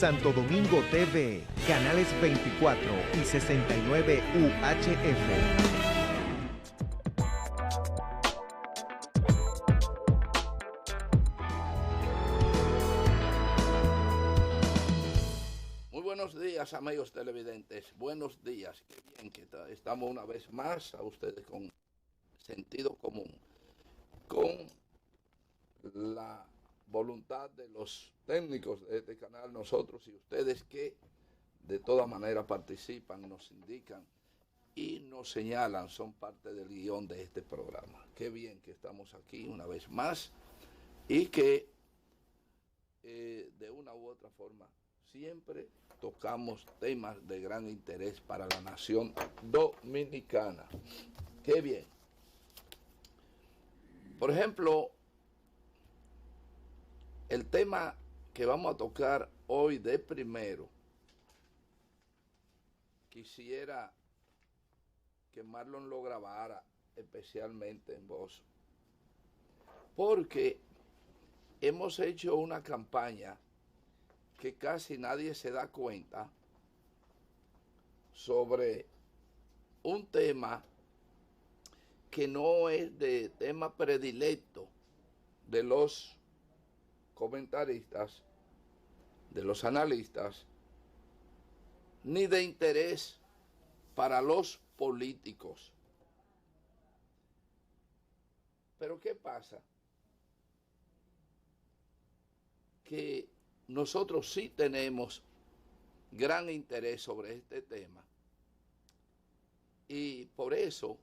Santo Domingo TV, canales 24 y 69 UHF. Buenos días, amigos televidentes. Buenos días. Qué bien que estamos una vez más a ustedes con sentido común, con la voluntad de los técnicos de este canal, nosotros y ustedes que de todas maneras participan, nos indican y nos señalan, son parte del guión de este programa. Qué bien que estamos aquí una vez más y que de una u otra forma siempre tocamos temas de gran interés para la nación dominicana. Qué bien. Por ejemplo, el tema que vamos a tocar hoy de primero, quisiera que Marlon lo grabara especialmente en voz, porque hemos hecho una campaña que casi nadie se da cuenta sobre un tema que no es de tema predilecto de los comentaristas, de los analistas, ni de interés para los políticos. Pero ¿qué pasa? Que nosotros sí tenemos gran interés sobre este tema y por eso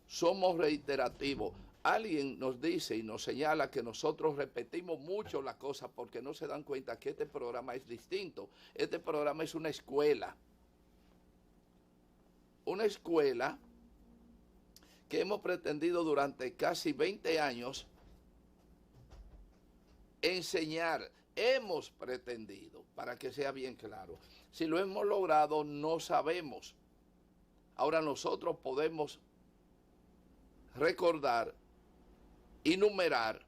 somos reiterativos. Alguien nos dice y nos señala que nosotros repetimos mucho las cosas porque no se dan cuenta que este programa es distinto. Este programa es una escuela que hemos pretendido durante casi 20 años enseñar. Hemos pretendido, para que sea bien claro. Si lo hemos logrado, no sabemos. Ahora nosotros podemos recordar y numerar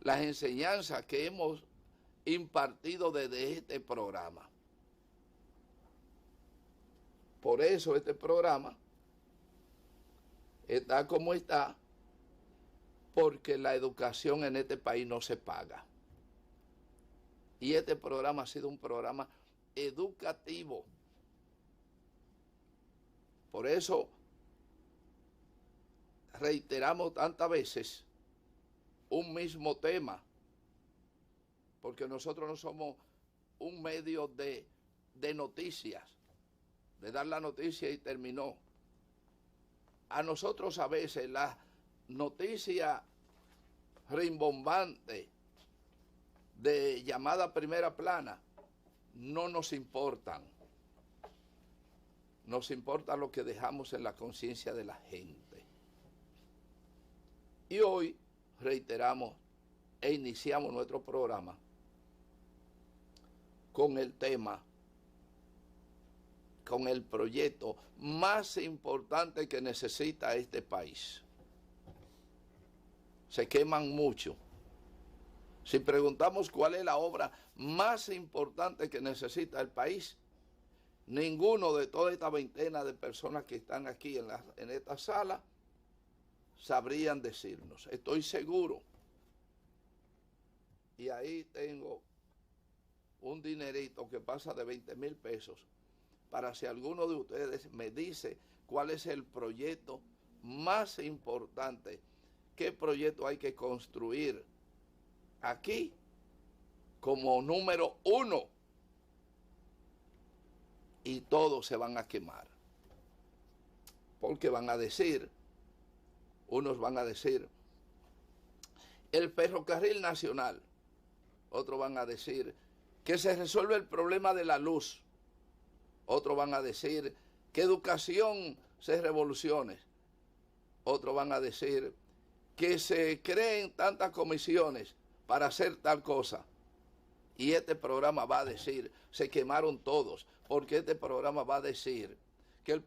las enseñanzas que hemos impartido desde este programa. Por eso este programa está como está, porque la educación en este país no se paga. Y este programa ha sido un programa educativo. Por eso reiteramos tantas veces un mismo tema, porque nosotros no somos un medio de noticias, de dar la noticia y terminó. A nosotros a veces la noticia rimbombante de llamada primera plana no nos importan. Nos importa lo que dejamos en la conciencia de la gente. Y hoy reiteramos e iniciamos nuestro programa con el tema, con el proyecto más importante que necesita este país. Se queman mucho. Si preguntamos cuál es la obra más importante que necesita el país, ninguno de toda esta veintena de personas que están aquí en esta sala sabrían decirnos. Estoy seguro. Y ahí tengo un dinerito que pasa de 20,000 pesos para si alguno de ustedes me dice cuál es el proyecto más importante, qué proyecto hay que construir aquí como número 1, y todos se van a quemar, porque van a decir, unos van a decir el ferrocarril nacional, otros van a decir que se resuelve el problema de la luz, otros van a decir que educación se revolucione, otros van a decir que se creen tantas comisiones para hacer tal cosa. Y este programa va a decir, se quemaron todos, porque este programa va a decir que el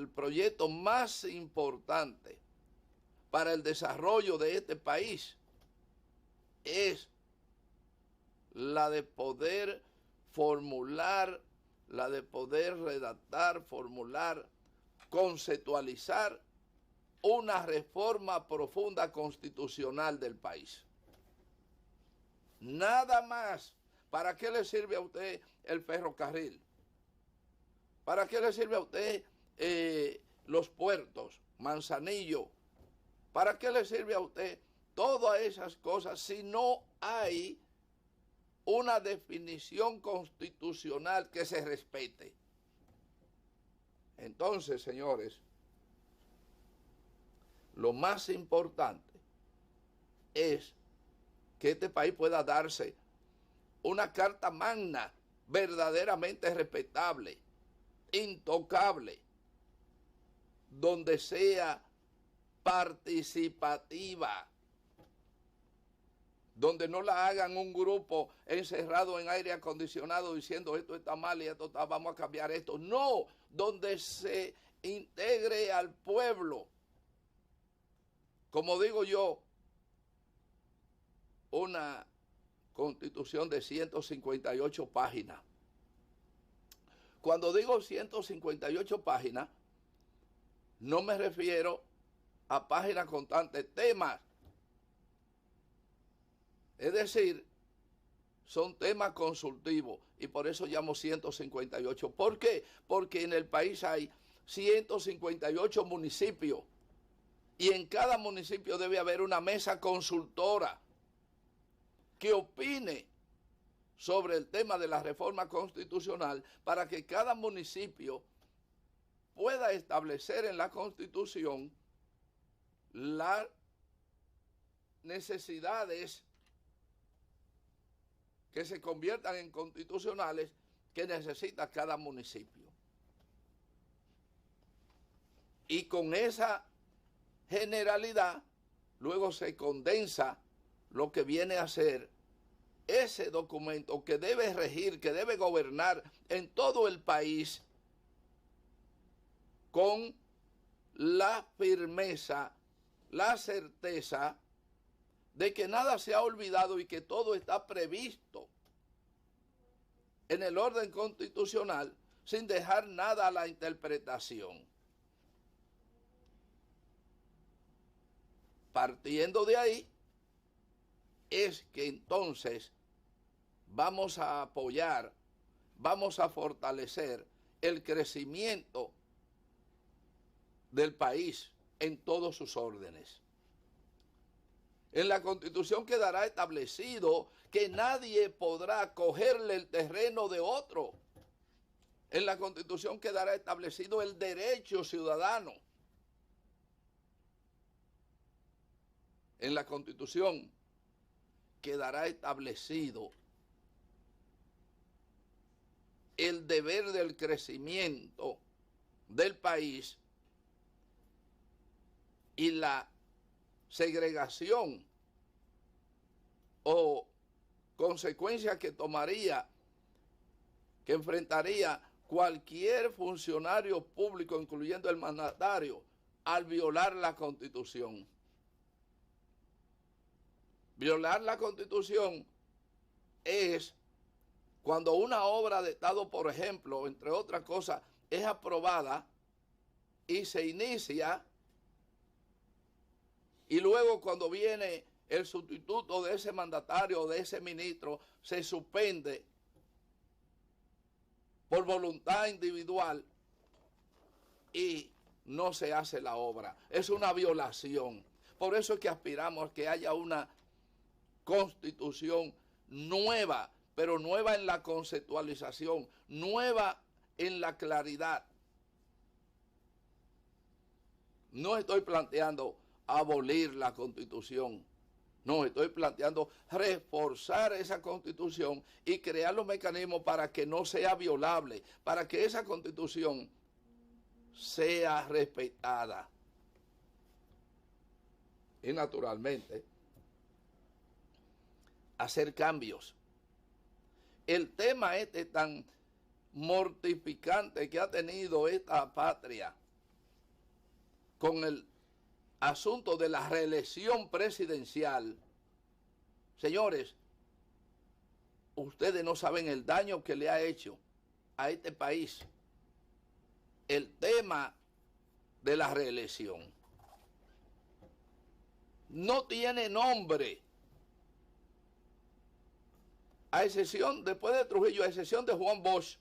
proyecto más importante para el desarrollo de este país es la de poder formular, la de poder redactar, formular, conceptualizar una reforma profunda constitucional del país. Nada más. ¿Para qué le sirve a usted el ferrocarril? ¿Para qué le sirve a usted los puertos, Manzanillo? ¿Para qué le sirve a usted todas esas cosas si no hay una definición constitucional que se respete? Entonces, señores, lo más importante es que este país pueda darse una carta magna verdaderamente respetable, intocable, donde sea participativa, donde no la hagan un grupo encerrado en aire acondicionado diciendo esto está mal y esto está, vamos a cambiar esto. No, donde se integre al pueblo. Como digo yo, una constitución de 158 páginas. Cuando digo 158 páginas, no me refiero a páginas constantes, temas. Es decir, son temas consultivos y por eso llamo 158. ¿Por qué? Porque en el país hay 158 municipios y en cada municipio debe haber una mesa consultora que opine sobre el tema de la reforma constitucional para que cada municipio pueda establecer en la Constitución las necesidades que se conviertan en constitucionales que necesita cada municipio. Y con esa generalidad, luego se condensa lo que viene a ser ese documento que debe regir, que debe gobernar en todo el país con la firmeza, la certeza de que nada se ha olvidado y que todo está previsto en el orden constitucional sin dejar nada a la interpretación. Partiendo de ahí, es que entonces vamos a apoyar, vamos a fortalecer el crecimiento del país en todos sus órdenes. En la Constitución quedará establecido que nadie podrá cogerle el terreno de otro. En la Constitución quedará establecido el derecho ciudadano. En la Constitución quedará establecido el deber del crecimiento del país y la segregación o consecuencias que tomaría, que enfrentaría cualquier funcionario público, incluyendo el mandatario, al violar la Constitución. Violar la Constitución es cuando una obra de Estado, por ejemplo, entre otras cosas, es aprobada y se inicia, y luego cuando viene el sustituto de ese mandatario o de ese ministro, se suspende por voluntad individual y no se hace la obra. Es una violación. Por eso es que aspiramos a que haya una Constitución nueva, pero nueva en la conceptualización, nueva en la claridad. No estoy planteando abolir la Constitución, no, estoy planteando reforzar esa Constitución y crear los mecanismos para que no sea violable, para que esa Constitución sea respetada. Y naturalmente, hacer cambios. El tema este tan mortificante que ha tenido esta patria con el asunto de la reelección presidencial, señores, ustedes no saben el daño que le ha hecho a este país el tema de la reelección. No tiene nombre. A excepción, después de Trujillo, a excepción de Juan Bosch,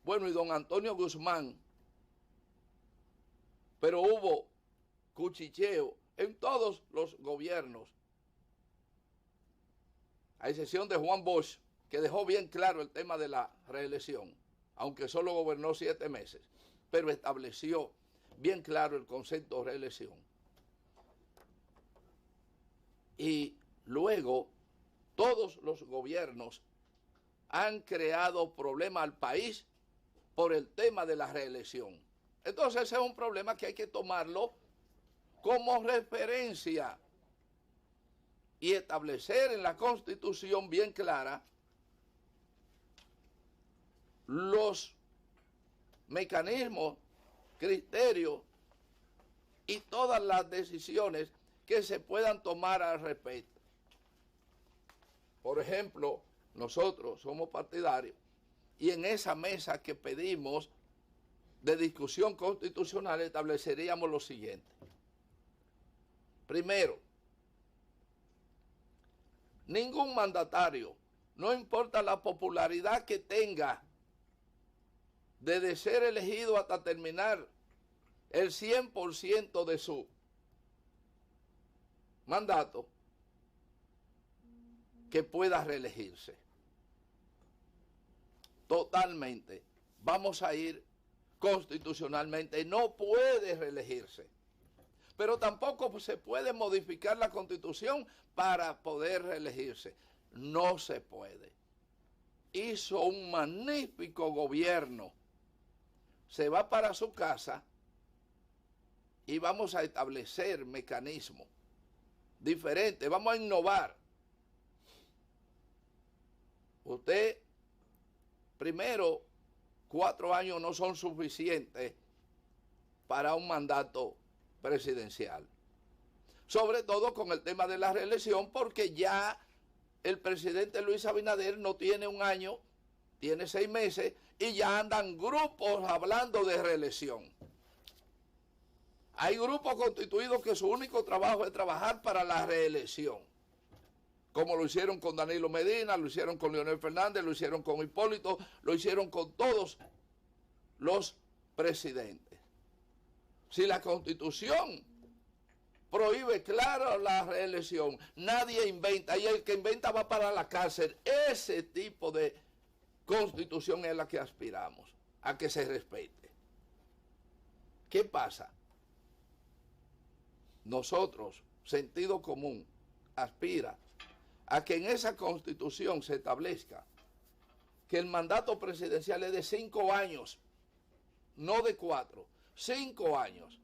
bueno, y don Antonio Guzmán, pero hubo cuchicheo en todos los gobiernos, a excepción de Juan Bosch, que dejó bien claro el tema de la reelección, aunque solo gobernó 7 meses, pero estableció bien claro el concepto de reelección. Y luego, todos los gobiernos han creado problemas al país por el tema de la reelección. Entonces ese es un problema que hay que tomarlo como referencia y establecer en la Constitución bien clara los mecanismos, criterios y todas las decisiones que se puedan tomar al respecto. Por ejemplo, nosotros somos partidarios y en esa mesa que pedimos de discusión constitucional estableceríamos lo siguiente. Primero, ningún mandatario, no importa la popularidad que tenga, desde ser elegido hasta terminar el 100% de su mandato, que pueda reelegirse. Totalmente. Vamos a ir constitucionalmente. No puede reelegirse. Pero tampoco se puede modificar la Constitución para poder reelegirse. No se puede. Hizo un magnífico gobierno. Se va para su casa y vamos a establecer mecanismos diferentes. Vamos a innovar. Usted, primero, 4 años no son suficientes para un mandato presidencial. Sobre todo con el tema de la reelección, porque ya el presidente Luis Abinader no tiene 1 año, tiene 6 meses, y ya andan grupos hablando de reelección. Hay grupos constituidos que su único trabajo es trabajar para la reelección. Como lo hicieron con Danilo Medina, lo hicieron con Leonel Fernández, lo hicieron con Hipólito, lo hicieron con todos los presidentes. Si la Constitución prohíbe claro la reelección, nadie inventa, y el que inventa va para la cárcel. Ese tipo de Constitución es la que aspiramos, a que se respete. ¿Qué pasa? Nosotros, sentido común, aspira a que en esa Constitución se establezca que el mandato presidencial es de 5 años, no de 4, 5 años,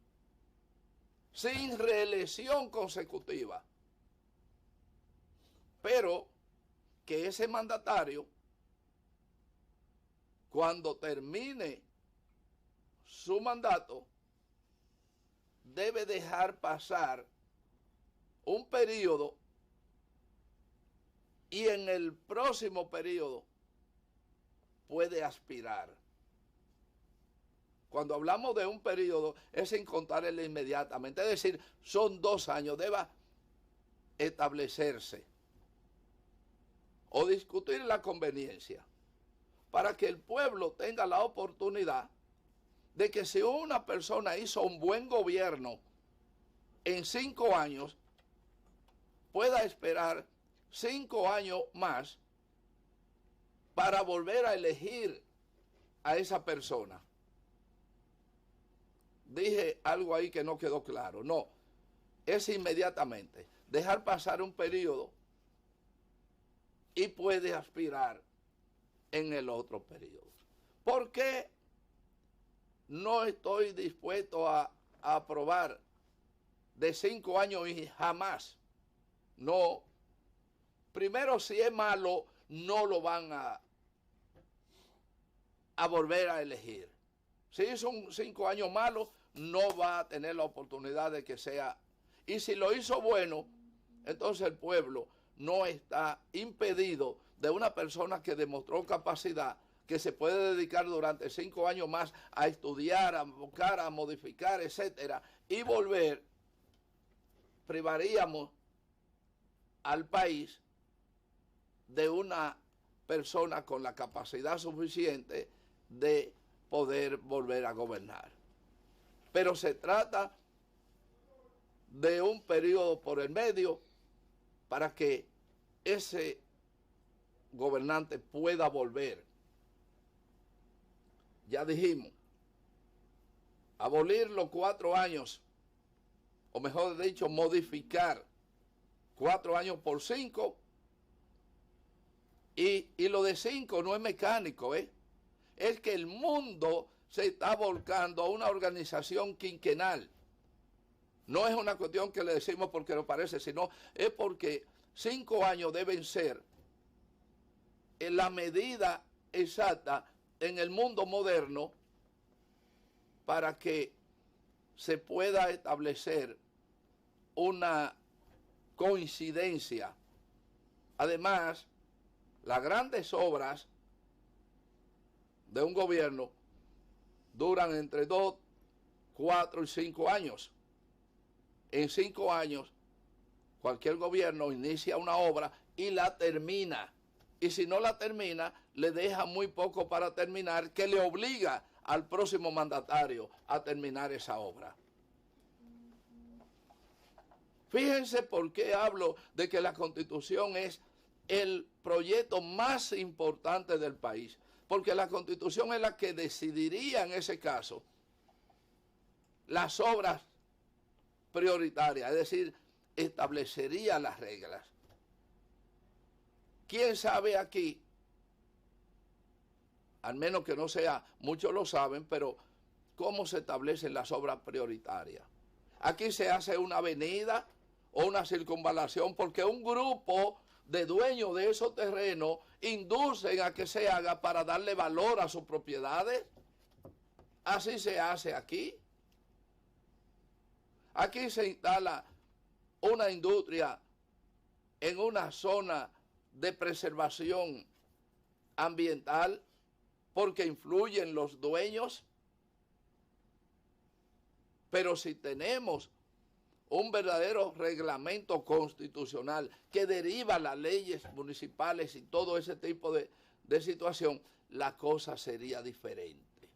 sin reelección consecutiva, pero que ese mandatario, cuando termine su mandato, debe dejar pasar un periodo y en el próximo periodo puede aspirar. Cuando hablamos de un periodo es sin contar el inmediatamente, es decir, son 2 años, deba establecerse o discutir la conveniencia para que el pueblo tenga la oportunidad de que si una persona hizo un buen gobierno en 5 años, pueda esperar 5 años más para volver a elegir a esa persona. Dije algo ahí que no quedó claro. No, es inmediatamente. Dejar pasar un periodo y puede aspirar en el otro periodo. ¿Por qué no estoy dispuesto a aprobar de 5 años y jamás? No. Primero, si es malo, no lo van a volver a elegir. Si son 5 años malos, no va a tener la oportunidad de que sea. Y si lo hizo bueno, entonces el pueblo no está impedido de una persona que demostró capacidad, que se puede dedicar durante 5 años más a estudiar, a buscar, a modificar, etcétera, y volver. Privaríamos al país de una persona con la capacidad suficiente de poder volver a gobernar. Pero se trata de un periodo por el medio para que ese gobernante pueda volver. Ya dijimos, abolir los 4 años, o mejor dicho, modificar 4 años por 5, y lo de 5 no es mecánico, es que el mundo se está volcando a una organización quinquenal. No es una cuestión que le decimos porque nos parece, sino es porque 5 años deben ser la medida exacta en el mundo moderno para que se pueda establecer una coincidencia. Además, las grandes obras de un gobierno duran entre 2, 4 y 5 años. En 5 años, cualquier gobierno inicia una obra y la termina. Y si no la termina, le deja muy poco para terminar, que le obliga al próximo mandatario a terminar esa obra. Fíjense por qué hablo de que la Constitución es el proyecto más importante del país. Porque la Constitución es la que decidiría en ese caso las obras prioritarias, es decir, establecería las reglas. ¿Quién sabe aquí? Al menos que no sea, muchos lo saben, pero ¿cómo se establecen las obras prioritarias? Aquí se hace una avenida o una circunvalación porque un grupo de dueños de esos terrenos inducen a que se haga para darle valor a sus propiedades. Así se hace aquí. Aquí se instala una industria en una zona de preservación ambiental porque influyen los dueños. Pero si tenemos un verdadero reglamento constitucional que deriva las leyes municipales y todo ese tipo de situación, la cosa sería diferente.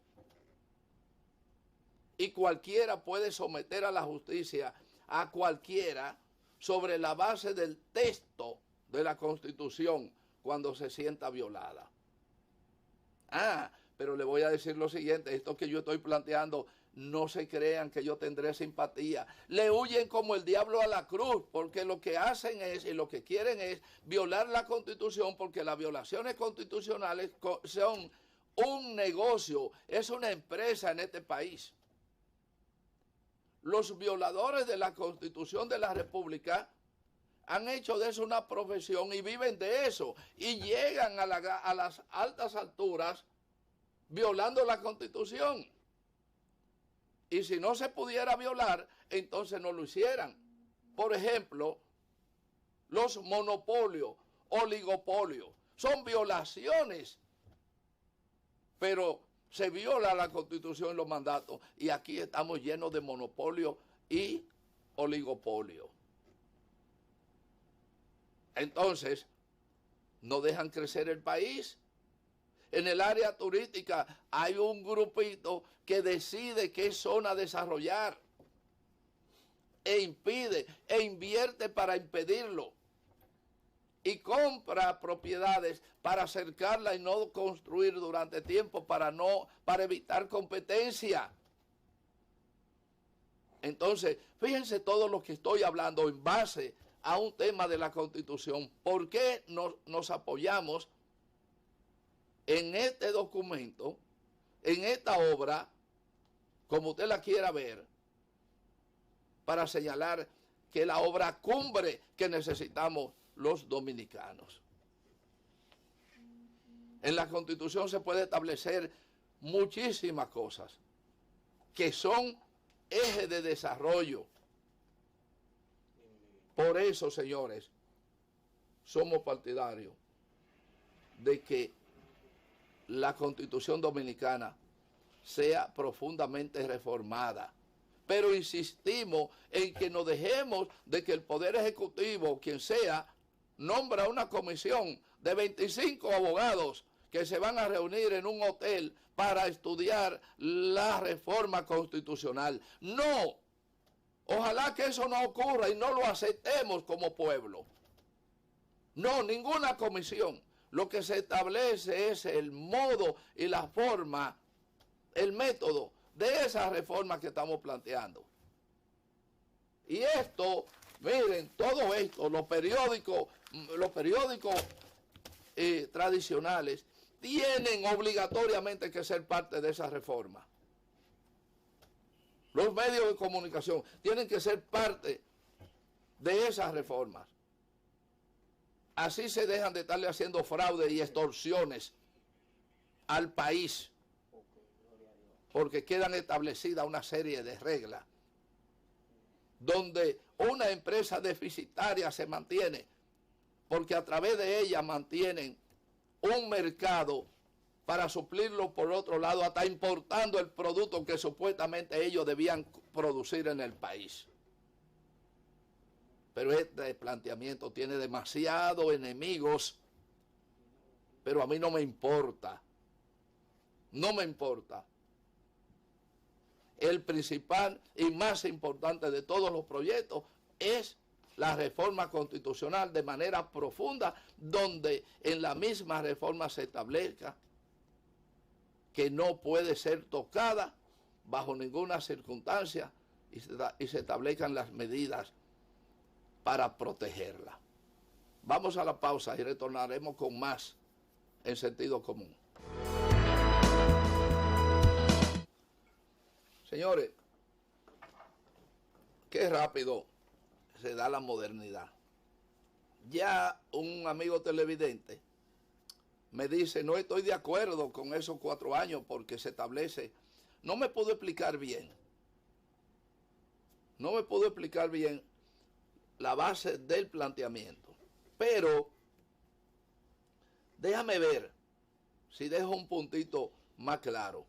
Y cualquiera puede someter a la justicia a cualquiera sobre la base del texto de la Constitución cuando se sienta violada. Pero le voy a decir lo siguiente, esto que yo estoy planteando, no se crean que yo tendré simpatía. Le huyen como el diablo a la cruz, porque lo que hacen es, y lo que quieren es, violar la Constitución, porque las violaciones constitucionales son un negocio, es una empresa en este país. Los violadores de la Constitución de la República han hecho de eso una profesión y viven de eso, y llegan a las altas alturas violando la Constitución. Y si no se pudiera violar, entonces no lo hicieran. Por ejemplo, los monopolios, oligopolios, son violaciones. Pero se viola la Constitución y los mandatos. Y aquí estamos llenos de monopolio y oligopolio. Entonces, no dejan crecer el país. En el área turística hay un grupito que decide qué zona desarrollar e impide e invierte para impedirlo y compra propiedades para cercarla y no construir durante tiempo para evitar competencia. Entonces, fíjense todo lo que estoy hablando en base a un tema de la Constitución. ¿Por qué nos apoyamos en este documento, en esta obra, como usted la quiera ver, para señalar que es la obra cumbre que necesitamos los dominicanos? En la Constitución se puede establecer muchísimas cosas que son ejes de desarrollo. Por eso, señores, somos partidarios de que la Constitución Dominicana sea profundamente reformada. Pero insistimos en que nos dejemos de que el Poder Ejecutivo, quien sea, nombra una comisión de 25 abogados que se van a reunir en un hotel para estudiar la reforma constitucional. No, ojalá que eso no ocurra y no lo aceptemos como pueblo. No, ninguna comisión. Lo que se establece es el modo y la forma, el método de esa reforma que estamos planteando. Y esto, miren, todo esto, los periódicos tradicionales tienen obligatoriamente que ser parte de esa reforma. Los medios de comunicación tienen que ser parte de esas reformas. Así se dejan de estarle haciendo fraude y extorsiones al país, porque quedan establecidas una serie de reglas donde una empresa deficitaria se mantiene, porque a través de ella mantienen un mercado para suplirlo por otro lado, hasta importando el producto que supuestamente ellos debían producir en el país. Pero este planteamiento tiene demasiados enemigos, pero a mí no me importa. No me importa. El principal y más importante de todos los proyectos es la reforma constitucional de manera profunda, donde en la misma reforma se establezca que no puede ser tocada bajo ninguna circunstancia y se establezcan las medidas para protegerla. Vamos a la pausa y retornaremos con más en sentido común. Señores, qué rápido se da la modernidad. Ya un amigo televidente me dice, no estoy de acuerdo con esos 4 años porque se establece. No me pudo explicar bien. No me pudo explicar bien la base del planteamiento. Pero déjame ver si dejo un puntito más claro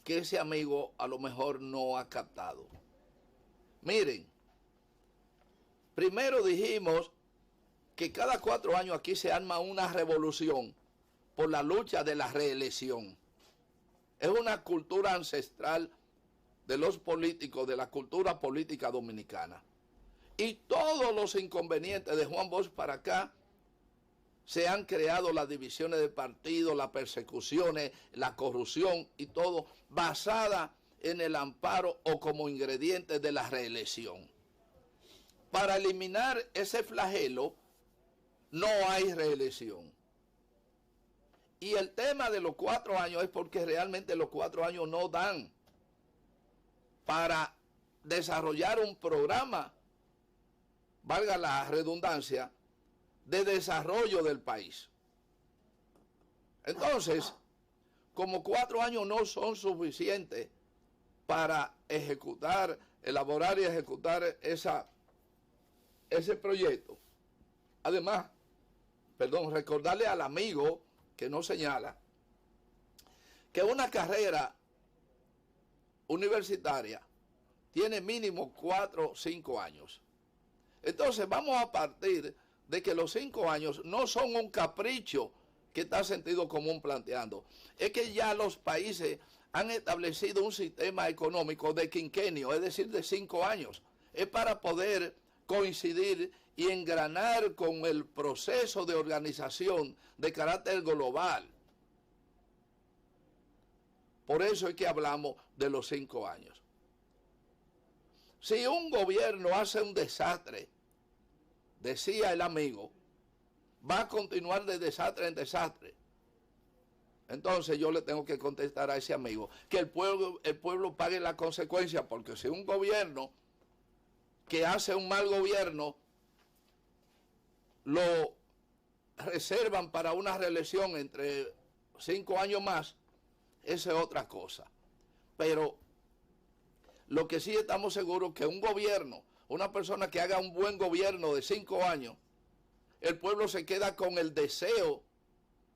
que ese amigo a lo mejor no ha captado. Miren, primero dijimos que cada 4 años aquí se arma una revolución por la lucha de la reelección. Es una cultura ancestral de los políticos, de la cultura política dominicana. Y todos los inconvenientes de Juan Bosch para acá se han creado las divisiones de partido, las persecuciones, la corrupción y todo basada en el amparo o como ingrediente de la reelección. Para eliminar ese flagelo no hay reelección. Y el tema de los 4 años es porque realmente los 4 años no dan para desarrollar un programa, valga la redundancia, de desarrollo del país. Entonces, como 4 años no son suficientes para ejecutar, elaborar y ejecutar ese proyecto. Además, recordarle al amigo que no señala que una carrera universitaria tiene mínimo 4 o 5 años. Entonces vamos a partir de que los 5 años no son un capricho que está sentido común planteando. Es que ya los países han establecido un sistema económico de quinquenio, es decir, de 5 años. Es para poder coincidir y engranar con el proceso de organización de carácter global. Por eso es que hablamos de los 5 años. Si un gobierno hace un desastre, decía el amigo, va a continuar de desastre en desastre. Entonces yo le tengo que contestar a ese amigo que el pueblo pague la consecuencia, porque si un gobierno que hace un mal gobierno lo reservan para una reelección entre 5 años más, esa es otra cosa. Pero lo que sí estamos seguros que un gobierno, una persona que haga un buen gobierno de 5 años, el pueblo se queda con el deseo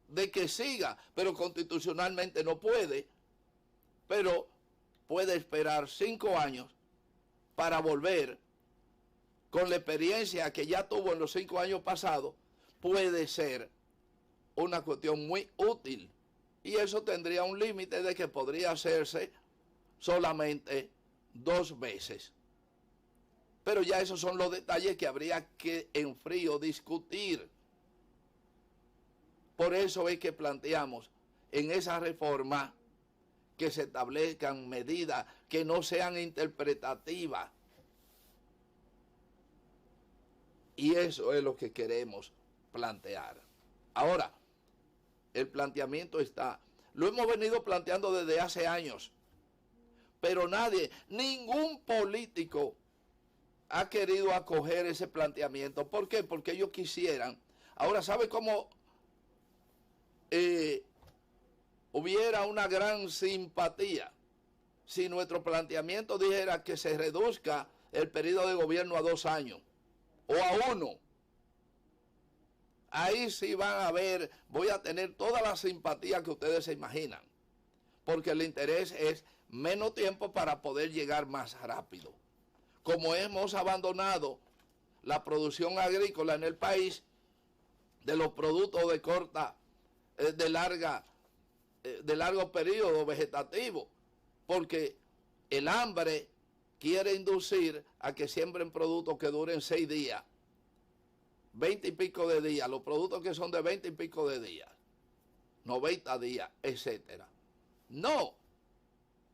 de que siga, pero constitucionalmente no puede, pero puede esperar 5 años para volver con la experiencia que ya tuvo en los 5 años pasados. Puede ser una cuestión muy útil, y eso tendría un límite de que podría hacerse solamente 2 veces. Pero ya esos son los detalles que habría que en frío discutir. Por eso es que planteamos en esa reforma que se establezcan medidas que no sean interpretativas. Y eso es lo que queremos plantear. Ahora, el planteamiento está, lo hemos venido planteando desde hace años, pero nadie, ningún político ha querido acoger ese planteamiento. ¿Por qué? Porque ellos quisieran. Ahora, ¿sabe cómo hubiera una gran simpatía si nuestro planteamiento dijera que se reduzca el periodo de gobierno a 2 años o a 1? Ahí sí van a ver, voy a tener toda la simpatía que ustedes se imaginan, porque el interés es menos tiempo para poder llegar más rápido. Como hemos abandonado la producción agrícola en el país, de los productos de corta, de largo periodo vegetativo, porque el hambre quiere inducir a que siembren productos que duren 6 días, 20 y pico de días, los productos que son de 20 y pico de días, 90 días, etcétera. No,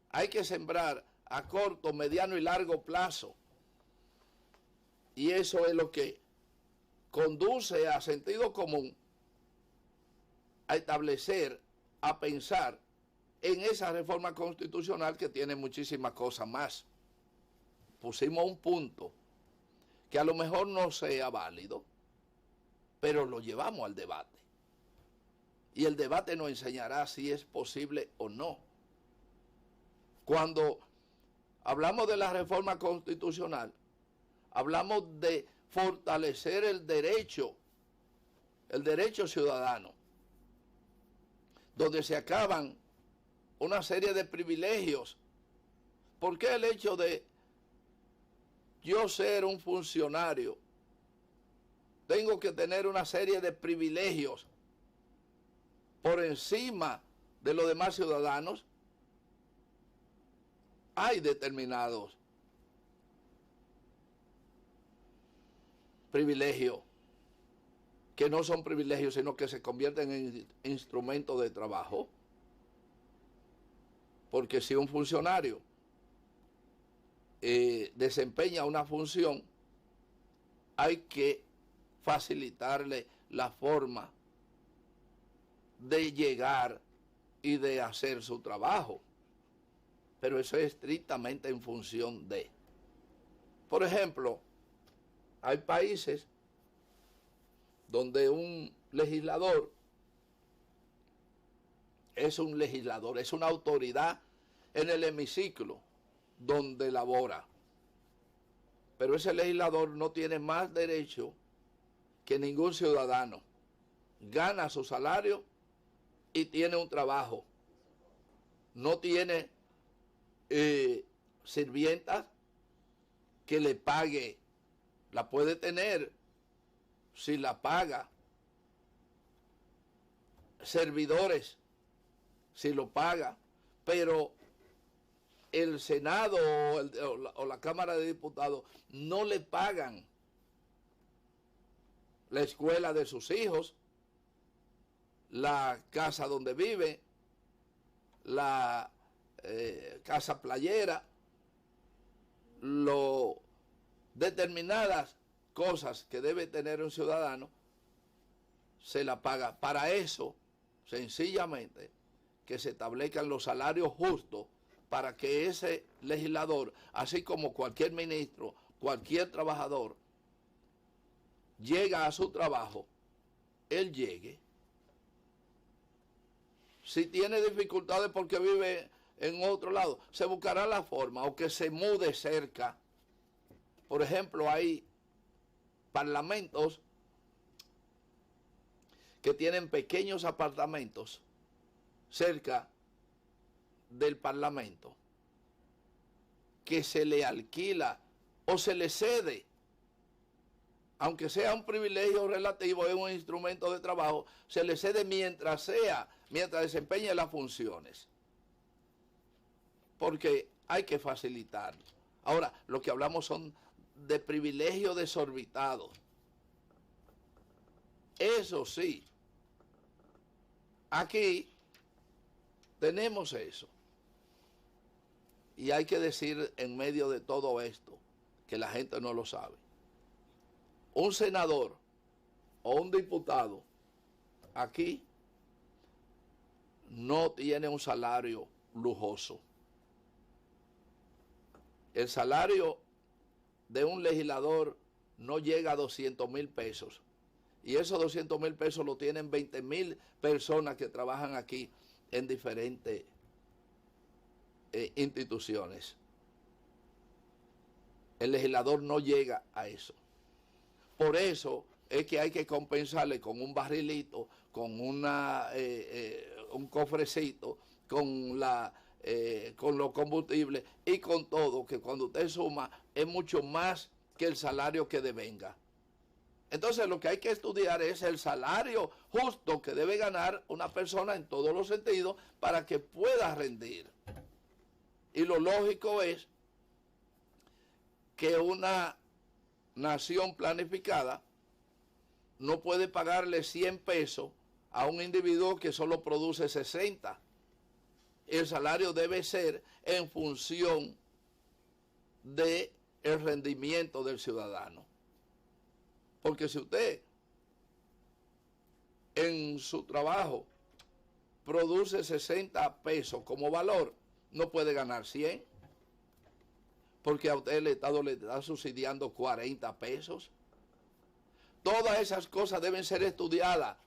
hay que sembrar a corto, mediano y largo plazo. Y eso es lo que conduce a sentido común, a establecer, a pensar en esa reforma constitucional que tiene muchísimas cosas más. Pusimos un punto que a lo mejor no sea válido, pero lo llevamos al debate. Y el debate nos enseñará si es posible o no. Cuando hablamos de la reforma constitucional, hablamos de fortalecer el derecho ciudadano, donde se acaban una serie de privilegios. ¿Por qué el hecho de yo ser un funcionario tengo que tener una serie de privilegios por encima de los demás ciudadanos? Hay determinados privilegios que no son privilegios, sino que se convierten en instrumentos de trabajo. Porque si un funcionario desempeña una función, hay que facilitarle la forma de llegar y de hacer su trabajo. Pero eso es estrictamente en función de. Por ejemplo, hay países donde un legislador es una autoridad en el hemiciclo donde labora. Pero ese legislador no tiene más derecho que ningún ciudadano. Gana su salario y tiene un trabajo. No tiene sirvientas que le pague. La puede tener si la paga. Servidores si lo paga. Pero el Senado o la Cámara de Diputados no le pagan la escuela de sus hijos, la casa donde vive, la casa playera, determinadas cosas que debe tener un ciudadano, se la paga. Para eso, sencillamente, que se establezcan los salarios justos para que ese legislador, así como cualquier ministro, cualquier trabajador, llega a su trabajo, él llegue. Si tiene dificultades porque vive en otro lado, se buscará la forma, o que se mude cerca. Por ejemplo, hay parlamentos que tienen pequeños apartamentos cerca del Parlamento, que se le alquila o se le cede, aunque sea un privilegio relativo, es un instrumento de trabajo, se le cede mientras desempeñe las funciones, porque hay que facilitar. Ahora, lo que hablamos son de privilegios desorbitados. Eso sí, aquí tenemos eso. Y hay que decir en medio de todo esto, que la gente no lo sabe. Un senador o un diputado aquí no tiene un salario lujoso. El salario de un legislador no llega a 200,000 pesos. Y esos 200,000 pesos lo tienen 20,000 personas que trabajan aquí en diferentes instituciones. El legislador no llega a eso. Por eso es que hay que compensarle con un barrilito, con un cofrecito, con los combustibles y con todo, que cuando usted suma es mucho más que el salario que devenga. Entonces lo que hay que estudiar es el salario justo que debe ganar una persona en todos los sentidos para que pueda rendir. Y lo lógico es que una nación planificada no puede pagarle 100 pesos a un individuo que solo produce 60. El salario debe ser en función del rendimiento del ciudadano. Porque si usted en su trabajo produce 60 pesos como valor, no puede ganar 100. Porque a usted el Estado le está subsidiando 40 pesos. Todas esas cosas deben ser estudiadas,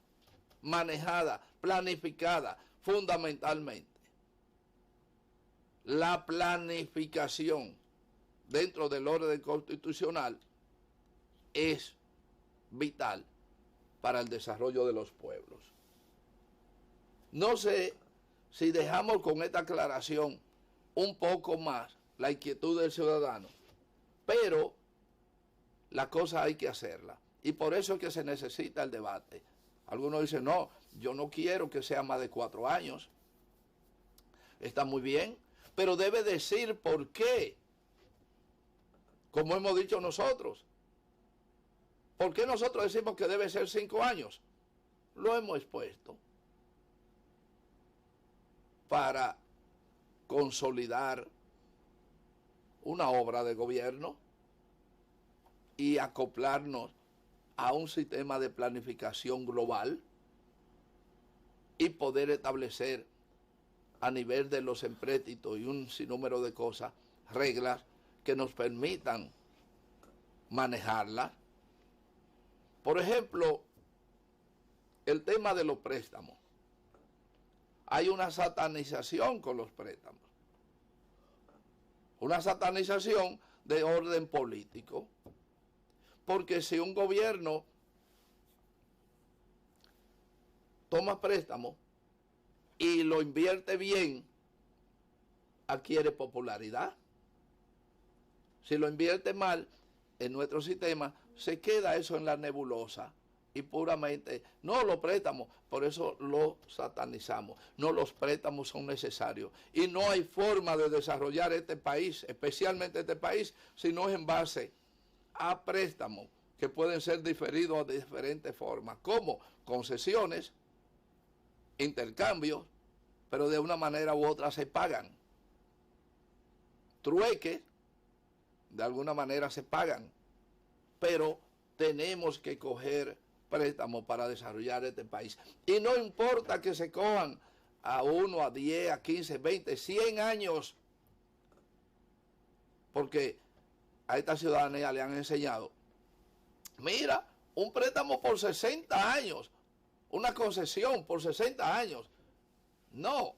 manejadas, planificadas, fundamentalmente. La planificación dentro del orden constitucional es vital para el desarrollo de los pueblos. No sé si dejamos con esta aclaración un poco más la inquietud del ciudadano, pero la cosa hay que hacerla. Y por eso es que se necesita el debate. Algunos dicen, no, yo no quiero que sea más de 4 años. Está muy bien, pero debe decir por qué. Como hemos dicho nosotros. ¿Por qué nosotros decimos que debe ser 5 años? Lo hemos expuesto para consolidar una obra de gobierno y acoplarnos a un sistema de planificación global y poder establecer a nivel de los empréstitos y un sinnúmero de cosas, reglas que nos permitan manejarlas. Por ejemplo, el tema de los préstamos. Hay una satanización con los préstamos. Una satanización de orden político. Porque si un gobierno toma préstamo y lo invierte bien, adquiere popularidad. Si lo invierte mal, en nuestro sistema se queda eso en la nebulosa y puramente, no los préstamos, por eso lo satanizamos. No, los préstamos son necesarios y no hay forma de desarrollar este país, especialmente este país, si no es en base a préstamos que pueden ser diferidos de diferentes formas, como concesiones, intercambios, pero de una manera u otra se pagan. Trueques, de alguna manera se pagan, pero tenemos que coger préstamos para desarrollar este país. Y no importa que se cojan a 1, a 10, a 15, 20, 100 años, porque a esta ciudadanía le han enseñado, mira, un préstamo por 60 años, una concesión por 60 años. No,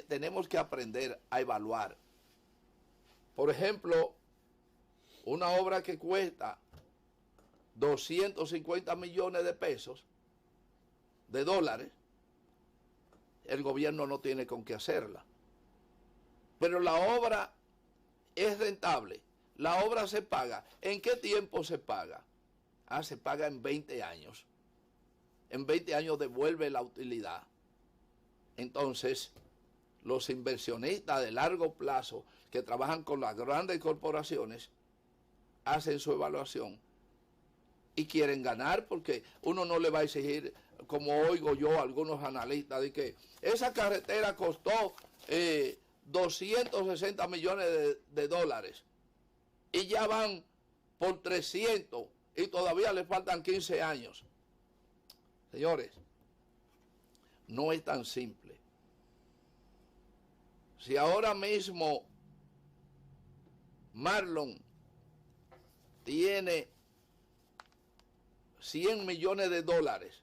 tenemos que aprender a evaluar. Por ejemplo, una obra que cuesta 250 millones de pesos, de dólares, el gobierno no tiene con qué hacerla. Pero la obra es rentable, la obra se paga. ¿En qué tiempo se paga? Se paga en 20 años. En 20 años devuelve la utilidad. Entonces, los inversionistas de largo plazo que trabajan con las grandes corporaciones hacen su evaluación y quieren ganar, porque uno no le va a exigir, como oigo yo a algunos analistas, de que esa carretera costó 260 millones de dólares y ya van por 300 y todavía le faltan 15 años. Señores, no es tan simple. Si ahora mismo Marlon tiene 100 millones de dólares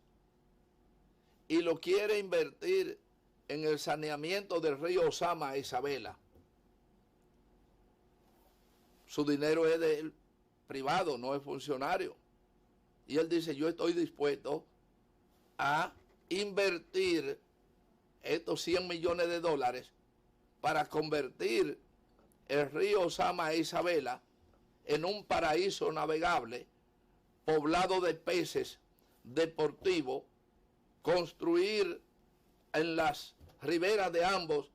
y lo quiere invertir en el saneamiento del río Osama a Isabela, su dinero es de él, privado, no es funcionario. Y él dice, yo estoy dispuesto a invertir estos 100 millones de dólares para convertir el río Osama e Isabela en un paraíso navegable, poblado de peces, deportivo, construir en las riberas de ambos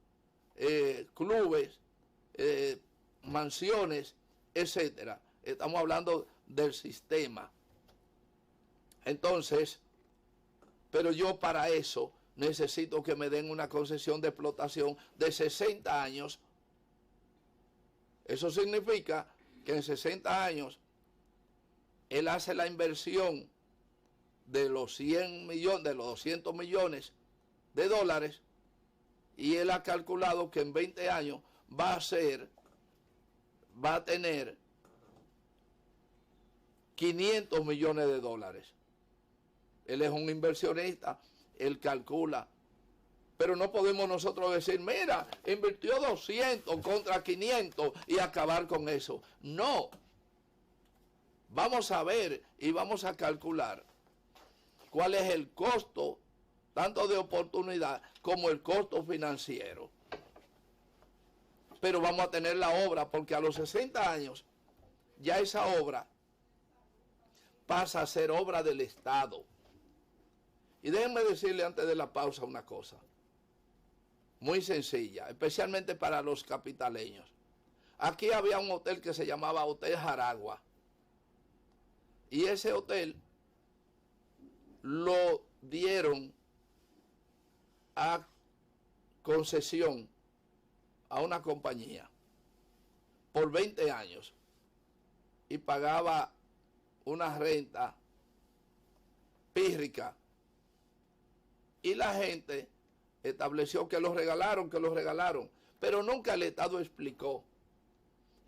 clubes, mansiones, etcétera. Estamos hablando del sistema. Entonces, pero yo para eso necesito que me den una concesión de explotación de 60 años. Eso significa que en 60 años él hace la inversión de los 100 millones, de los 200 millones de dólares, y él ha calculado que en 20 años va a tener 500 millones de dólares. Él es un inversionista, él calcula. Pero no podemos nosotros decir, mira, invirtió 200 contra 500 y acabar con eso. No. Vamos a ver y vamos a calcular cuál es el costo, tanto de oportunidad como el costo financiero. Pero vamos a tener la obra, porque a los 60 años ya esa obra pasa a ser obra del Estado. Y déjenme decirle antes de la pausa una cosa muy sencilla, especialmente para los capitaleños. Aquí había un hotel que se llamaba Hotel Jaragua, y ese hotel lo dieron a concesión a una compañía por 20 años y pagaba una renta pírrica, y la gente estableció que lo regalaron, pero nunca el Estado explicó.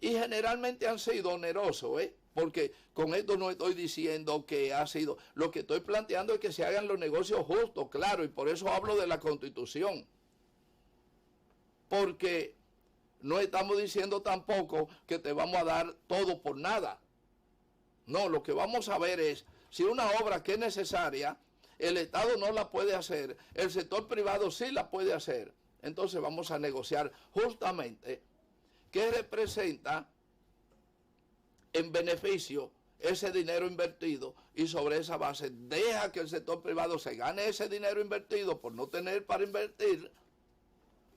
Y generalmente han sido onerosos, porque con esto no estoy diciendo que ha sido, lo que estoy planteando es que se hagan los negocios justos, claro, y por eso hablo de la Constitución. Porque no estamos diciendo tampoco que te vamos a dar todo por nada. No, lo que vamos a ver es, si una obra que es necesaria, el Estado no la puede hacer, el sector privado sí la puede hacer, entonces vamos a negociar justamente qué representa en beneficio ese dinero invertido, y sobre esa base deja que el sector privado se gane ese dinero invertido por no tener para invertir,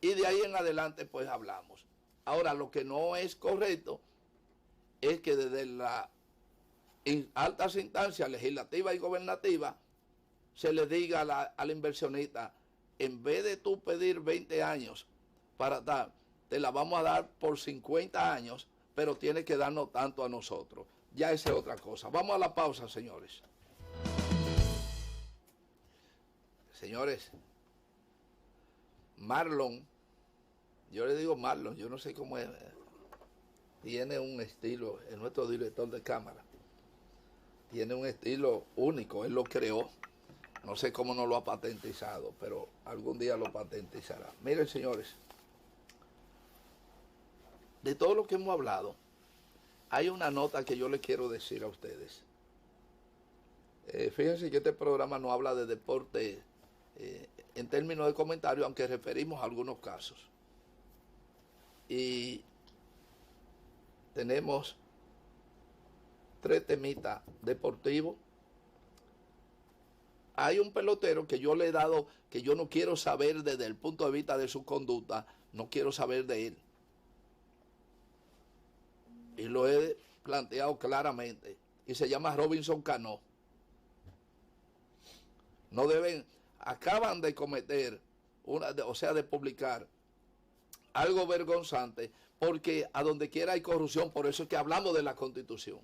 y de ahí en adelante pues hablamos. Ahora, lo que no es correcto es que desde las altas instancias legislativas y gobernativas se le diga al inversionista, en vez de tú pedir 20 años para dar, te la vamos a dar por 50 años, pero tienes que darnos tanto a nosotros. Ya esa es otra cosa. Vamos a la pausa, señores. Señores, Marlon, yo le digo Marlon, yo no sé cómo es, tiene un estilo, es nuestro director de cámara, tiene un estilo único, él lo creó. No sé cómo no lo ha patentizado, pero algún día lo patentizará. Miren, señores, de todo lo que hemos hablado, hay una nota que yo les quiero decir a ustedes. Fíjense que este programa no habla de deporte en términos de comentario, aunque referimos a algunos casos. Y tenemos 3 temitas deportivos. Hay un pelotero que yo le he dado, que yo no quiero saber desde el punto de vista de su conducta, no quiero saber de él. Y lo he planteado claramente. Y se llama Robinson Cano. No deben, acaban de cometer, de publicar algo vergonzante, porque a donde quiera hay corrupción, por eso es que hablamos de la Constitución.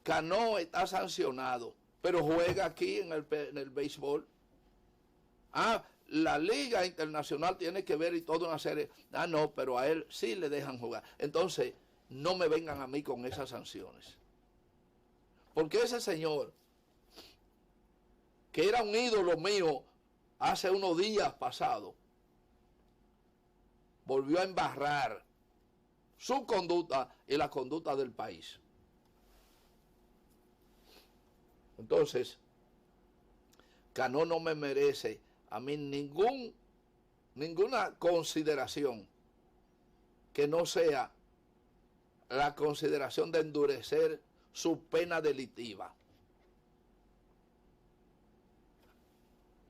Cano está sancionado, pero juega aquí en el béisbol. La Liga Internacional tiene que ver y toda una serie. No, pero a él sí le dejan jugar. Entonces, no me vengan a mí con esas sanciones. Porque ese señor, que era un ídolo mío hace unos días pasados, volvió a embarrar su conducta y la conducta del país. Entonces, Cano no me merece a mí ninguna consideración que no sea la consideración de endurecer su pena delictiva.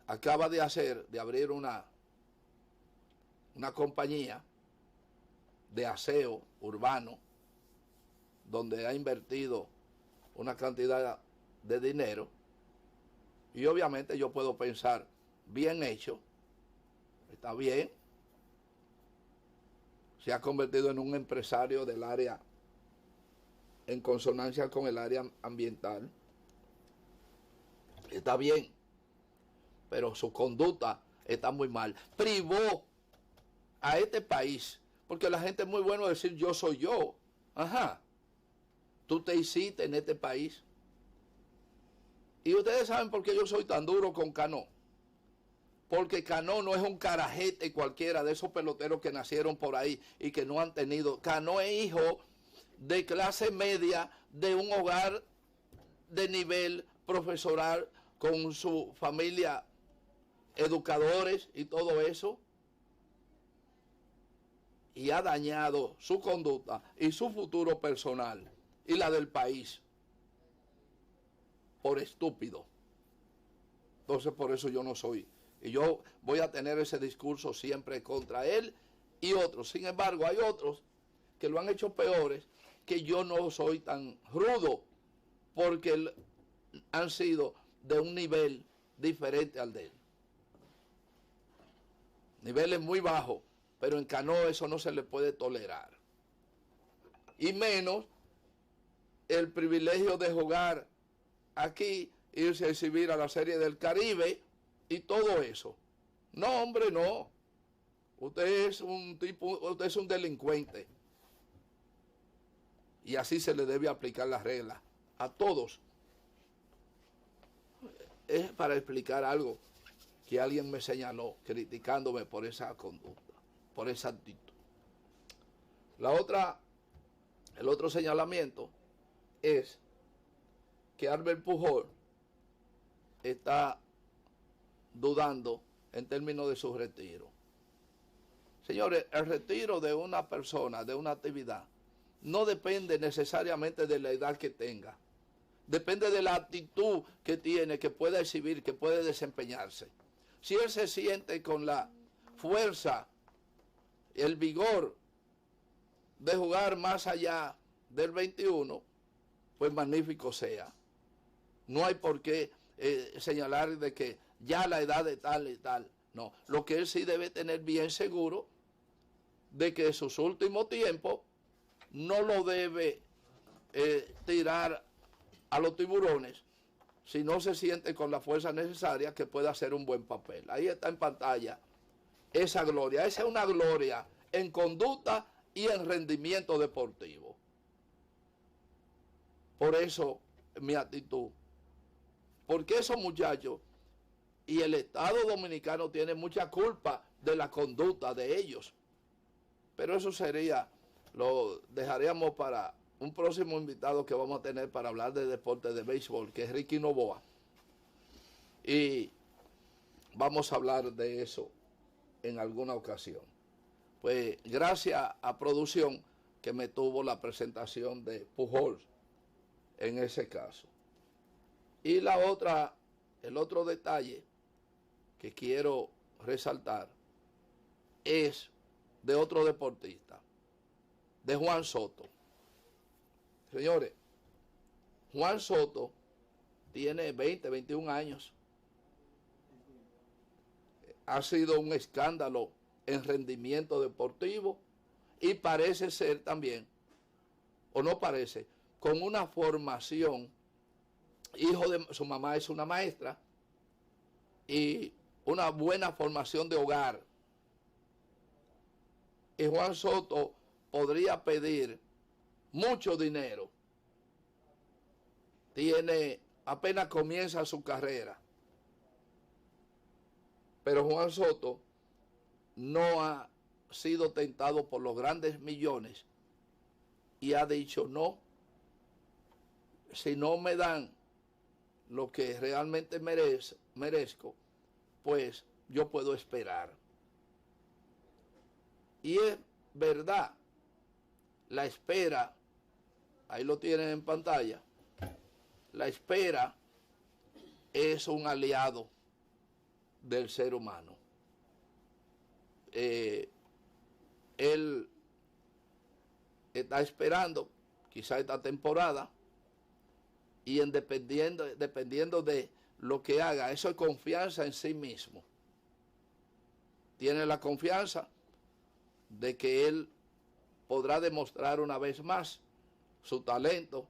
Acaba de abrir una compañía de aseo urbano donde ha invertido una cantidad de dinero, y obviamente yo puedo pensar, bien hecho, está bien, se ha convertido en un empresario del área, en consonancia con el área ambiental, está bien, pero su conducta está muy mal. Privó a este país, porque la gente es muy bueno decir yo soy yo. Tú te hiciste en este país. Y ustedes saben por qué yo soy tan duro con Cano. Porque Cano no es un carajete cualquiera de esos peloteros que nacieron por ahí y que no han tenido. Cano es hijo de clase media de un hogar de nivel profesoral con su familia, educadores y todo eso. Y ha dañado su conducta y su futuro personal y la del país por estúpido. Entonces por eso yo no soy. Y yo voy a tener ese discurso siempre contra él y otros. Sin embargo, hay otros que lo han hecho peores, que yo no soy tan rudo, porque han sido de un nivel diferente al de él. Niveles muy bajos, pero en Cano eso no se le puede tolerar. Y menos el privilegio de jugar aquí, irse a exhibir a la Serie del Caribe y todo eso. No, hombre, no. Usted es un delincuente. Y así se le debe aplicar las reglas a todos. Es para explicar algo que alguien me señaló criticándome por esa conducta, por esa actitud. El otro señalamiento es que Albert Pujol está dudando en términos de su retiro. Señores, el retiro de una persona, de una actividad, no depende necesariamente de la edad que tenga. Depende de la actitud que tiene, que puede exhibir, que puede desempeñarse. Si él se siente con la fuerza, el vigor de jugar más allá del 21, pues magnífico sea. No hay por qué señalar de que ya la edad de tal y tal. No, lo que él sí debe tener bien seguro de que sus últimos tiempos no lo debe tirar a los tiburones si no se siente con la fuerza necesaria que pueda hacer un buen papel. Ahí está en pantalla esa gloria. Esa es una gloria en conducta y en rendimiento deportivo. Por eso mi actitud. Porque esos muchachos y el Estado Dominicano tiene mucha culpa de la conducta de ellos. Pero eso lo dejaríamos para un próximo invitado que vamos a tener para hablar de deporte de béisbol, que es Ricky Novoa. Y vamos a hablar de eso en alguna ocasión. Pues gracias a producción que me tuvo la presentación de Pujols en ese caso. Y el otro detalle que quiero resaltar es de otro deportista, de Juan Soto. Señores, Juan Soto tiene 20, 21 años. Ha sido un escándalo en rendimiento deportivo y parece ser también, o no parece, con una formación. Hijo de su mamá es una maestra y una buena formación de hogar. Y Juan Soto podría pedir mucho dinero. Apenas comienza su carrera. Pero Juan Soto no ha sido tentado por los grandes millones y ha dicho no, si no me dan lo que realmente merezco, pues yo puedo esperar. Y es verdad, la espera, ahí lo tienen en pantalla, la espera es un aliado del ser humano. Él está esperando quizá esta temporada y dependiendo de lo que haga, eso es confianza en sí mismo. Tiene la confianza de que él podrá demostrar una vez más su talento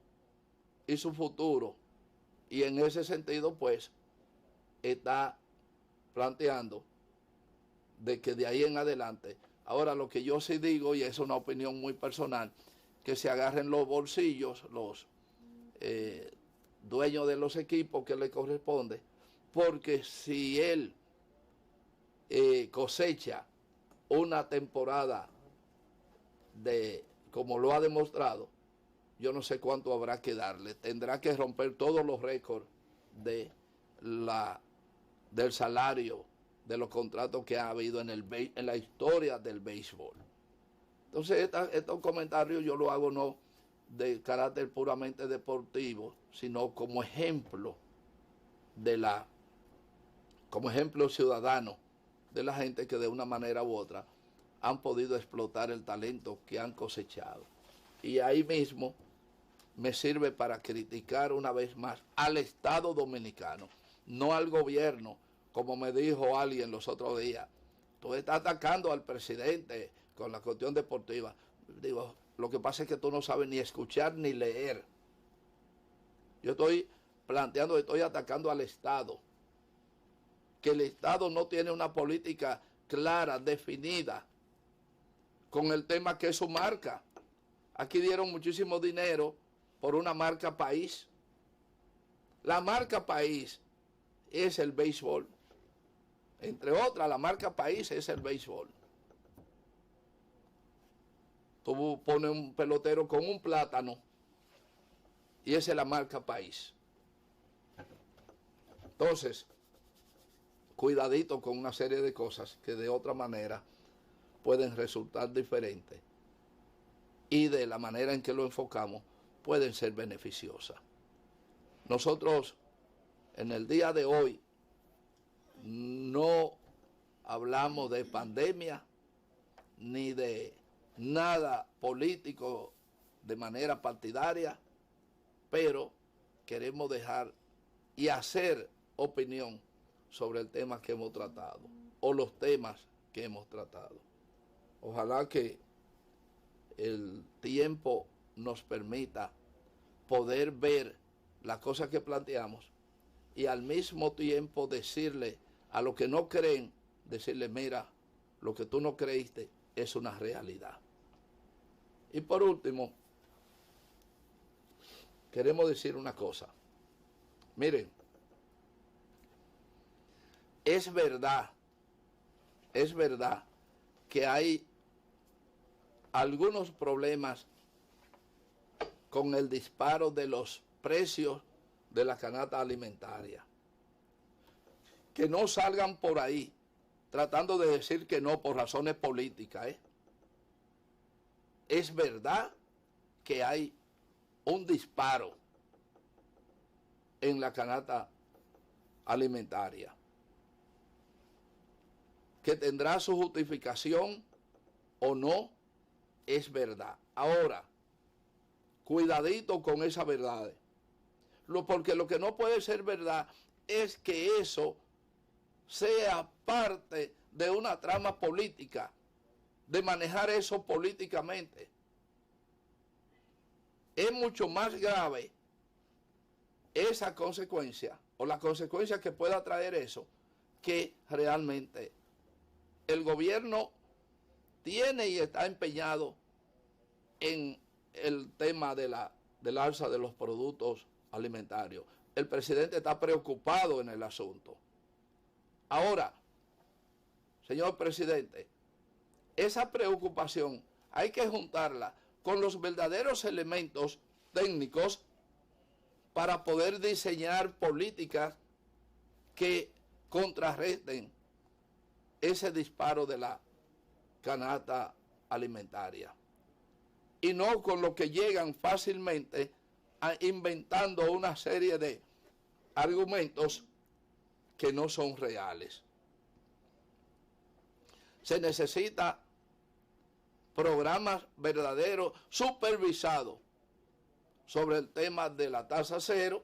y su futuro, y en ese sentido pues está planteando de que de ahí en adelante, ahora lo que yo sí digo, y es una opinión muy personal, que se agarren los bolsillos los dueños de los equipos que le corresponde, porque si él cosecha una temporada como lo ha demostrado, yo no sé cuánto habrá que darle. Tendrá que romper todos los récords del salario, de los contratos que ha habido en la historia del béisbol. Entonces, estos comentarios yo lo hago no de carácter puramente deportivo, sino como ejemplo como ejemplo ciudadano de la gente que de una manera u otra han podido explotar el talento que han cosechado. Y ahí mismo me sirve para criticar una vez más al Estado dominicano, no al gobierno, como me dijo alguien los otros días. Tú estás atacando al presidente con la cuestión deportiva. Digo, lo que pasa es que tú no sabes ni escuchar ni leer. Yo estoy atacando al Estado. Que el Estado no tiene una política clara, definida, con el tema que es su marca. Aquí dieron muchísimo dinero por una marca país. La marca país es el béisbol. Entre otras, la marca país es el béisbol. Tú pones un pelotero con un plátano y esa es la marca país. Entonces, cuidadito con una serie de cosas que de otra manera pueden resultar diferentes y de la manera en que lo enfocamos pueden ser beneficiosas. Nosotros en el día de hoy no hablamos de pandemia ni de nada político de manera partidaria, pero queremos dejar y hacer opinión sobre el tema que hemos tratado o los temas que hemos tratado. Ojalá que el tiempo nos permita poder ver las cosas que planteamos y al mismo tiempo decirle a los que no creen, decirle, mira, lo que tú no creíste es una realidad. Y por último, queremos decir una cosa. Miren, es verdad que hay algunos problemas con el disparo de los precios de la canasta alimentaria. que no salgan por ahí tratando de decir que no por razones políticas, ¿eh? Es verdad que hay un disparo en la canasta alimentaria, que tendrá su justificación o no, es verdad. Ahora, cuidadito con esa verdad, porque lo que no puede ser verdad es que eso sea parte de una trama política, de manejar eso políticamente. Es mucho más grave esa consecuencia, o la consecuencia que pueda traer eso, que realmente el gobierno tiene y está empeñado en el tema del alza de los productos alimentarios. El presidente está preocupado en el asunto. Ahora, señor presidente, esa preocupación hay que juntarla con los verdaderos elementos técnicos para poder diseñar políticas que contrarresten ese disparo de la canasta alimentaria. Y no con lo que llegan fácilmente inventando una serie de argumentos que no son reales. Se necesita programas verdaderos, supervisados, sobre el tema de la tasa 0,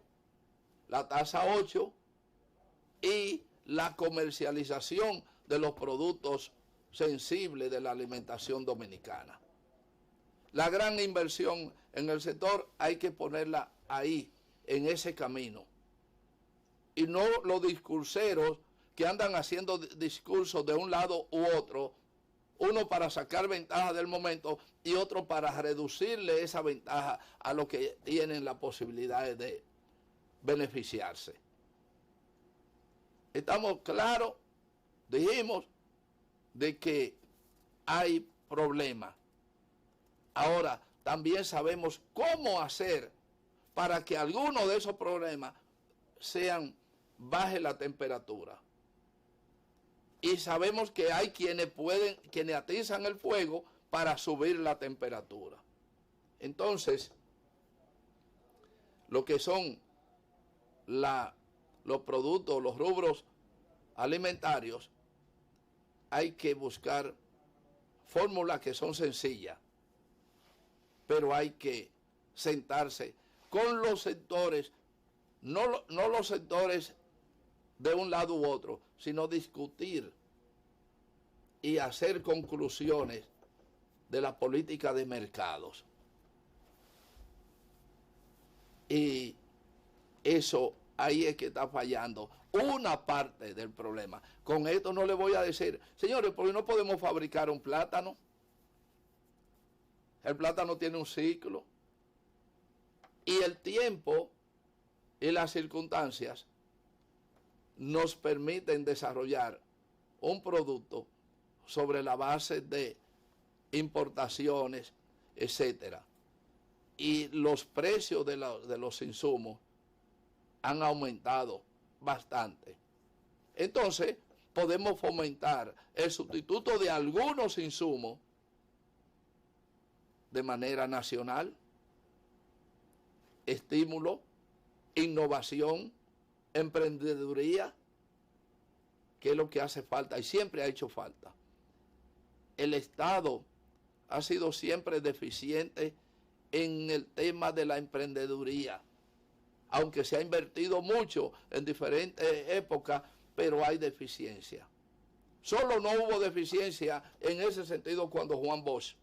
la tasa 8 y la comercialización de los productos sensibles de la alimentación dominicana. La gran inversión en el sector hay que ponerla ahí, en ese camino. Y no los discurseros que andan haciendo discursos de un lado u otro, uno para sacar ventaja del momento y otro para reducirle esa ventaja a los que tienen la posibilidad de beneficiarse. Estamos claros, dijimos, de que hay problemas. Ahora, también sabemos cómo hacer para que algunos de esos problemas baje la temperatura. Y sabemos que hay quienes atizan el fuego para subir la temperatura. Entonces, lo que son los productos, los rubros alimentarios, hay que buscar fórmulas que son sencillas, pero hay que sentarse con los sectores, no los sectores de un lado u otro, sino discutir y hacer conclusiones de la política de mercados. Y eso ahí es que está fallando una parte del problema. Con esto no le voy a decir, señores, ¿por qué no podemos fabricar un plátano? El plátano tiene un ciclo. Y el tiempo y las circunstancias nos permiten desarrollar un producto sobre la base de importaciones, etcétera. Y los precios de los insumos han aumentado bastante. Entonces, podemos fomentar el sustituto de algunos insumos de manera nacional, estímulo, innovación, emprendeduría, que es lo que hace falta y siempre ha hecho falta. El Estado ha sido siempre deficiente en el tema de la emprendeduría, aunque se ha invertido mucho en diferentes épocas, pero hay deficiencia. Solo no hubo deficiencia en ese sentido cuando Juan Bosch,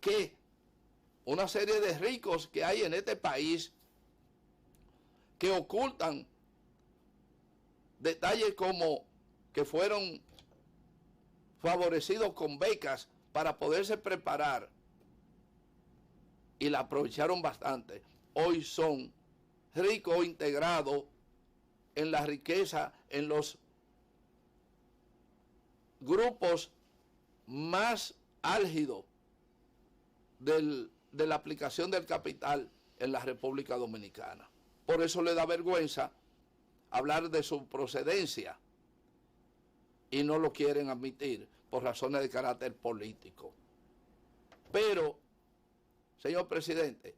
que una serie de ricos que hay en este país que ocultan detalles como que fueron favorecidos con becas para poderse preparar y la aprovecharon bastante. Hoy son ricos integrados en la riqueza, en los grupos más álgidos de la aplicación del capital en la República Dominicana. Por eso le da vergüenza hablar de su procedencia y no lo quieren admitir por razones de carácter político. Pero, señor presidente,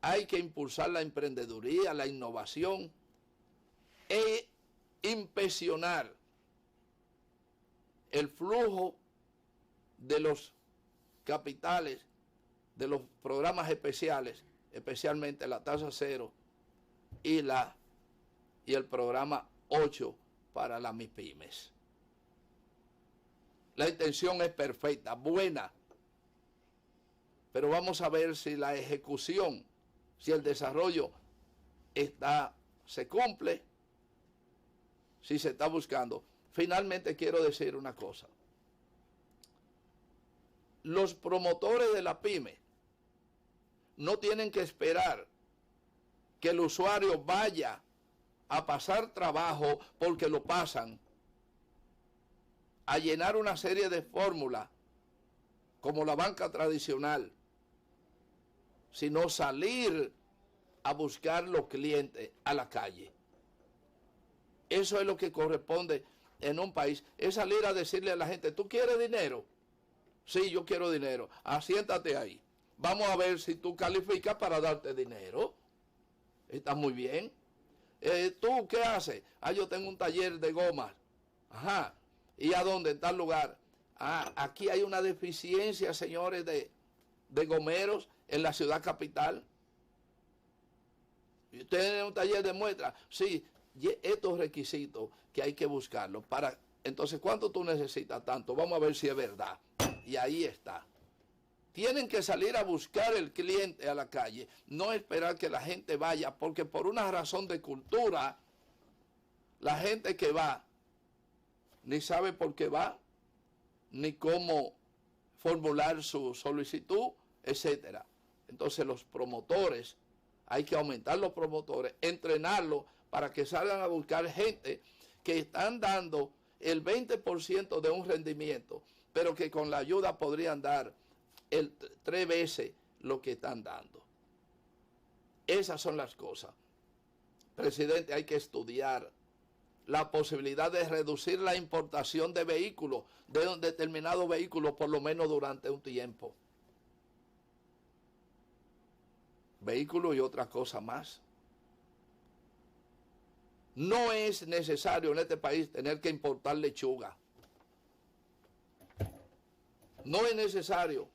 hay que impulsar la emprendeduría, la innovación e inspeccionar el flujo de los capitales, de los programas especiales, especialmente la tasa cero y el programa 8 para las MIPYMES. La intención es perfecta, buena, pero vamos a ver si la ejecución, si el desarrollo se cumple, si se está buscando. Finalmente quiero decir una cosa. Los promotores de la pyme no tienen que esperar que el usuario vaya a pasar trabajo porque lo pasan, a llenar una serie de fórmulas como la banca tradicional, sino salir a buscar los clientes a la calle. Eso es lo que corresponde en un país, es salir a decirle a la gente, ¿tú quieres dinero? Sí, yo quiero dinero. Siéntate ahí. Vamos a ver si tú calificas para darte dinero. Está muy bien. ¿Tú qué haces? Yo tengo un taller de gomas. Ajá. ¿Y a dónde? En tal lugar. Aquí hay una deficiencia, señores, de gomeros en la ciudad capital. ¿Y usted tiene un taller de muestra? Sí. Estos requisitos que hay que buscarlos para... Entonces, ¿cuánto tú necesitas? Tanto. Vamos a ver si es verdad. Y ahí está. Tienen que salir a buscar el cliente a la calle, no esperar que la gente vaya, porque por una razón de cultura, la gente que va ni sabe por qué va, ni cómo formular su solicitud, etcétera. Entonces los promotores, hay que aumentar los promotores, entrenarlos para que salgan a buscar gente que están dando el 20% de un rendimiento, pero que con la ayuda podrían dar 3 veces lo que están dando. Esas son las cosas. Presidente, hay que estudiar la posibilidad de reducir la importación de vehículos, de un determinado vehículo, por lo menos durante un tiempo. Vehículos y otra cosa más. No es necesario en este país tener que importar lechuga. No es necesario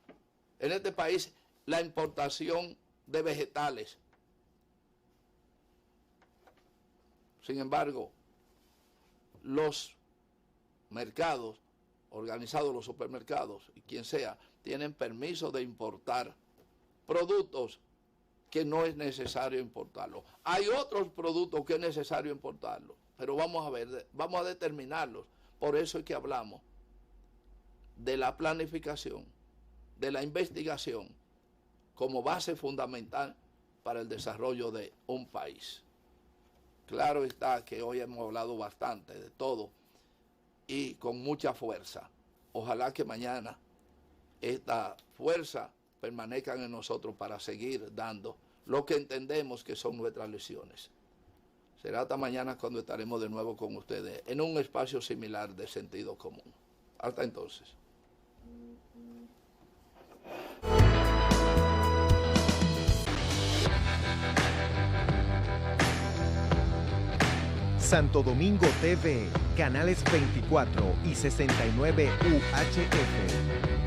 en este país la importación de vegetales. Sin embargo, los mercados organizados, los supermercados y quien sea, tienen permiso de importar productos que no es necesario importarlos. Hay otros productos que es necesario importarlos, pero vamos a ver, vamos a determinarlos. Por eso es que hablamos de la planificación, de la investigación como base fundamental para el desarrollo de un país. Claro está que hoy hemos hablado bastante de todo y con mucha fuerza. Ojalá que mañana esta fuerza permanezca en nosotros para seguir dando lo que entendemos que son nuestras lecciones. Será hasta mañana cuando estaremos de nuevo con ustedes en un espacio similar de sentido común. Hasta entonces. Santo Domingo TV, canales 24 y 69 UHF.